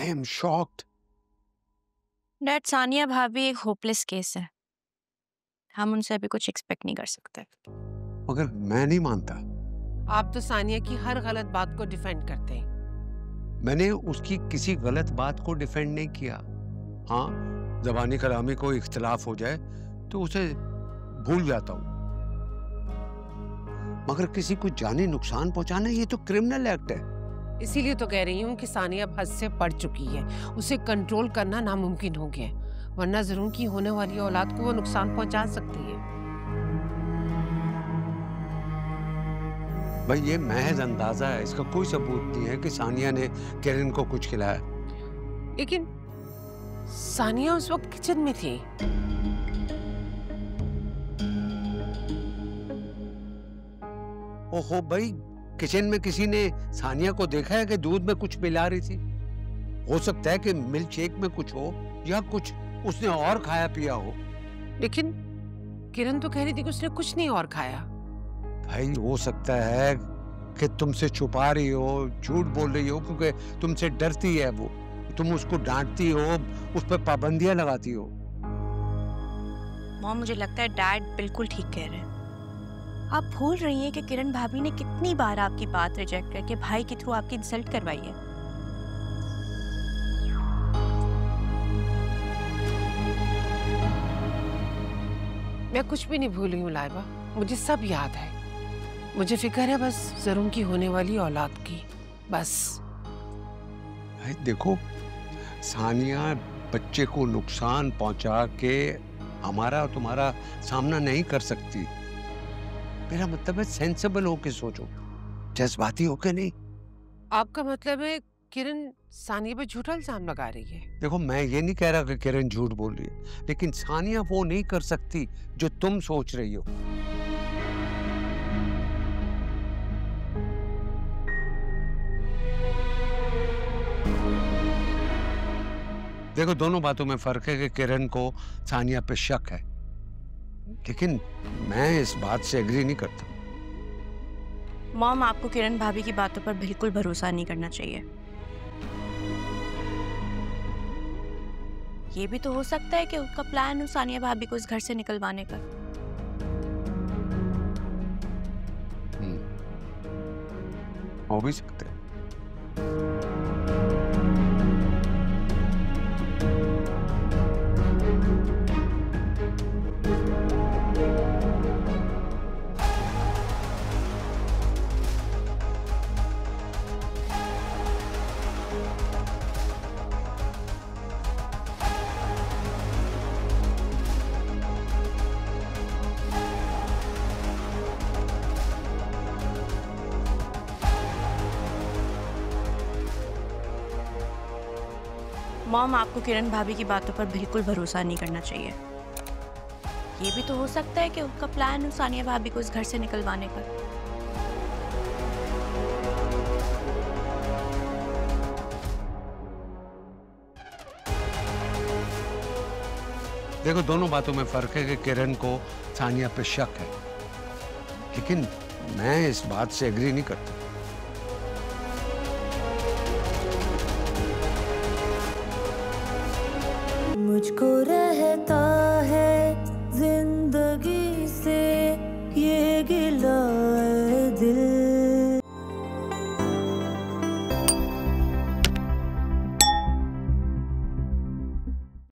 I am shocked. Dad, Sania भाभी एक hopeless case है। हम उनसे अभी कुछ एक्सपेक्ट नहीं कर सकते। मगर मैं नहीं मानता। आप तो सानिया की हर गलत बात को डिफेंड करते हैं। मैंने उसकी किसी गलत बात को डिफेंड नहीं किया। हाँ, ज़बानी कलामी कोई इख्तिलाफ हो जाए तो उसे भूल जाता हूँ, मगर किसी को जानी नुकसान पहुंचाना ये तो क्रिमिनल एक्ट है। इसीलिए तो कह रही हूँ कि सानिया अब हद से बढ़ चुकी है। उसे कंट्रोल करना नामुमकिन हो गया है, वरना जरूर की होने वाली औलाद को वो नुकसान पहुंचा सकती है। भाई ये महज अंदाजा है, इसका कोई सबूत नहीं है कि सानिया ने किरण को कुछ खिलाया। लेकिन सानिया उस वक्त किचन में थी। ओहो भाई, किचन में किसी ने सानिया को देखा है कि दूध में कुछ मिला रही थी? हो सकता है कि मिल्क शेक में कुछ हो या कुछ उसने और खाया पिया हो। लेकिन किरण तो कह रही थी कि उसने कुछ नहीं और खाया। भाई हो सकता है कि तुमसे छुपा रही हो, झूठ बोल रही हो, क्योंकि तुमसे डरती है वो, तुम उसको डांटती हो, उस पर पाबंदियां लगाती हो। मॉम, मुझे लगता है डैड बिल्कुल ठीक कह रहे हैं। आप भूल रही हैं कि किरण भाभी ने कितनी बार आपकी बात रिजेक्ट करके भाई के थ्रू आपकी इंसल्ट करवाई है। मैं कुछ भी नहीं भूली हूँ लाइबा, मुझे सब याद है। मुझे फिक्र है बस जरूर की होने वाली औलाद की, बस। भाई देखो, सानिया बच्चे को नुकसान पहुंचा के हमारा और तुम्हारा सामना नहीं कर सकती। मेरा मतलब है सेंसिबल होके सोचो, जज्बाती होके नहीं। आपका मतलब है किरण सानिया पे झूठा इल्जाम लगा रही है? देखो, मैं ये नहीं कह रहा कि किरण झूठ बोल रही है, लेकिन सानिया वो नहीं कर सकती जो तुम सोच रही हो। देखो, दोनों बातों में फर्क है कि किरण को सानिया पे शक है, लेकिन मैं इस बात से एग्री नहीं करता। मॉम, आपको किरण भाभी की बातों पर बिल्कुल भरोसा नहीं करना चाहिए। ये भी तो हो सकता है कि उसका प्लान हो सानिया भाभी को इस घर से निकलवाने का। हो भी सकते हैं। मॉम, आपको किरण भाभी की बातों पर बिल्कुल भरोसा नहीं करना चाहिए। ये भी तो हो सकता है कि उसका प्लान हो सानिया भाभी को इस घर से निकलवाने का। देखो, दोनों बातों में फर्क है कि किरण को सानिया पे शक है, लेकिन मैं इस बात से एग्री नहीं करता। मुझको